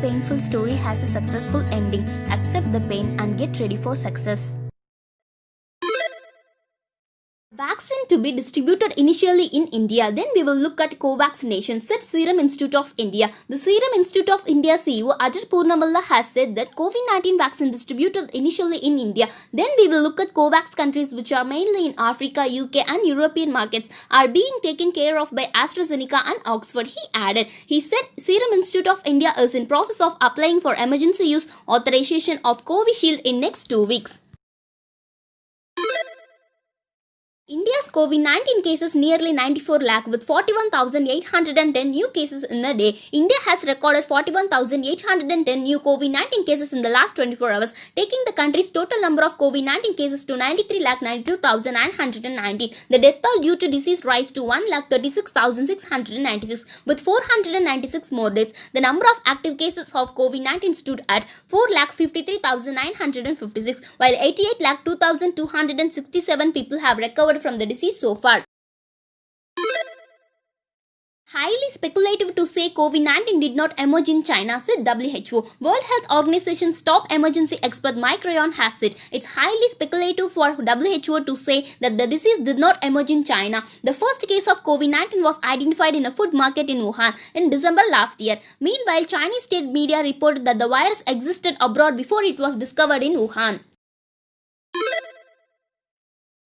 painful story has a successful ending. Accept the pain and get ready for success. Vaccine to be distributed initially in India, then we will look at co-vaccination, said Serum Institute of India. The Serum Institute of India CEO Ajit Poonawalla has said that COVID-19 vaccine distributed initially in India. Then we will look at COVAX countries which are mainly in Africa, UK and European markets are being taken care of by AstraZeneca and Oxford, he added. He said Serum Institute of India is in process of applying for emergency use authorization of Covishield in next 2 weeks. India's COVID-19 cases nearly 94 lakh with 41,810 new cases in a day. India has recorded 41,810 new COVID-19 cases in the last 24 hours, taking the country's total number of COVID-19 cases to 93,92,919. The death toll due to disease rise to 1,36,696 with 496 more deaths. The number of active cases of COVID-19 stood at 4,53,956, while 88,02,267 people have recovered from the disease so far. Highly speculative to say COVID-19 did not emerge in China, said WHO. World Health Organization's top emergency expert Mike Ryan has said it's highly speculative for WHO to say that the disease did not emerge in China. The first case of COVID-19 was identified in a food market in Wuhan in December last year. Meanwhile, Chinese state media reported that the virus existed abroad before it was discovered in Wuhan.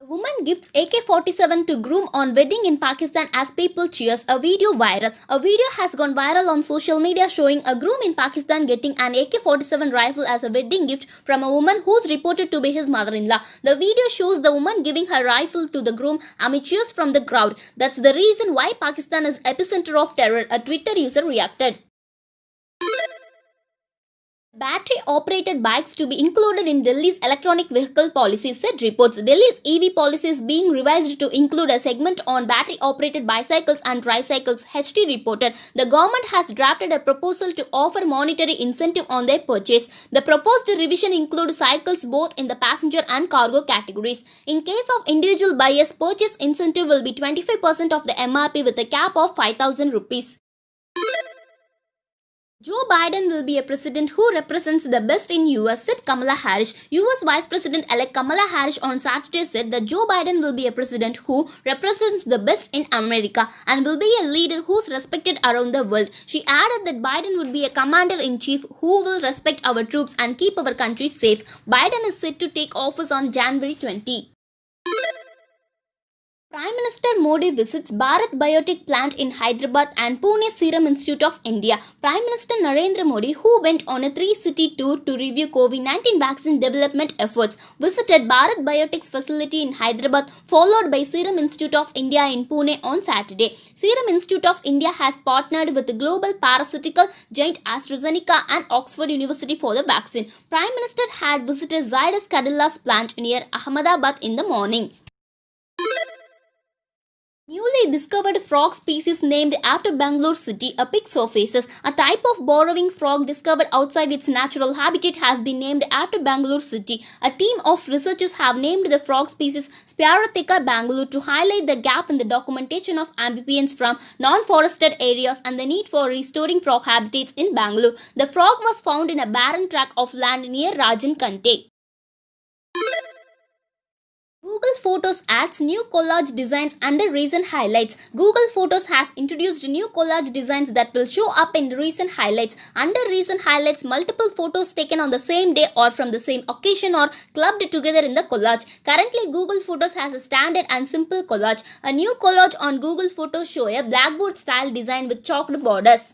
Woman gifts AK-47 to groom on wedding in Pakistan as people cheers. A video viral. A video has gone viral on social media showing a groom in Pakistan getting an AK-47 rifle as a wedding gift from a woman who's reported to be his mother-in-law. The video shows the woman giving her rifle to the groom amid cheers from the crowd. That's the reason why Pakistan is epicenter of terror, a Twitter user reacted. Battery-operated bikes to be included in Delhi's electronic vehicle policy, said reports. Delhi's EV policy is being revised to include a segment on battery-operated bicycles and tricycles, HT reported. The government has drafted a proposal to offer monetary incentive on their purchase. The proposed revision includes cycles both in the passenger and cargo categories. In case of individual buyers, purchase incentive will be 25% of the MRP with a cap of 5,000 rupees. Joe Biden will be a president who represents the best in US, said Kamala Harris. US Vice President-elect Kamala Harris on Saturday said that Joe Biden will be a president who represents the best in America and will be a leader who's respected around the world. She added that Biden would be a commander-in-chief who will respect our troops and keep our country safe. Biden is set to take office on January 20. Prime Minister Modi visits Bharat Biotech plant in Hyderabad and Pune Serum Institute of India. Prime Minister Narendra Modi, who went on a 3-city tour to review COVID-19 vaccine development efforts, visited Bharat Biotech's facility in Hyderabad, followed by Serum Institute of India in Pune on Saturday. Serum Institute of India has partnered with the global pharmaceutical giant AstraZeneca and Oxford University for the vaccine. Prime Minister had visited Zydus Cadilla's plant near Ahmedabad in the morning. Newly discovered frog species named after Bangalore city, a Pyxophasis, a type of burrowing frog discovered outside its natural habitat, has been named after Bangalore city. A team of researchers have named the frog species Sphaerotheca Bangalore to highlight the gap in the documentation of amphibians from non-forested areas and the need for restoring frog habitats in Bangalore. The frog was found in a barren tract of land near Rajankante. Google Photos adds new collage designs under recent highlights. Google Photos has introduced new collage designs that will show up in recent highlights. Under recent highlights, multiple photos taken on the same day or from the same occasion are clubbed together in the collage. Currently, Google Photos has a standard and simple collage. A new collage on Google Photos show a blackboard-style design with chalked borders.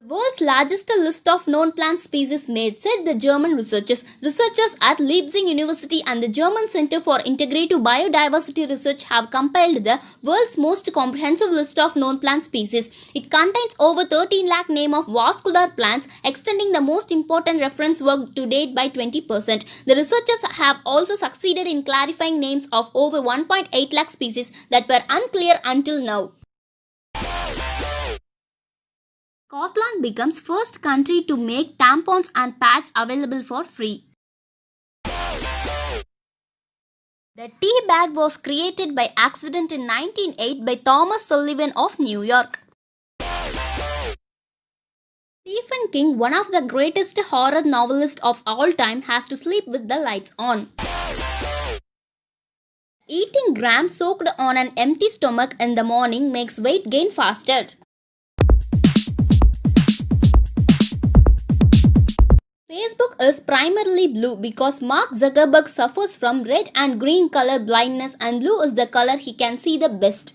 World's largest list of known plant species made, said the German researchers. Researchers at Leipzig University and the German Center for Integrative Biodiversity Research have compiled the world's most comprehensive list of known plant species. It contains over 13 lakh names of vascular plants, extending the most important reference work to date by 20%. The researchers have also succeeded in clarifying names of over 1.8 lakh species that were unclear until now. Scotland becomes first country to make tampons and pads available for free. The tea bag was created by accident in 1908 by Thomas Sullivan of New York. Stephen King, one of the greatest horror novelists of all time, has to sleep with the lights on. Eating graham soaked on an empty stomach in the morning makes weight gain faster. Facebook is primarily blue because Mark Zuckerberg suffers from red and green color blindness, and blue is the color he can see the best.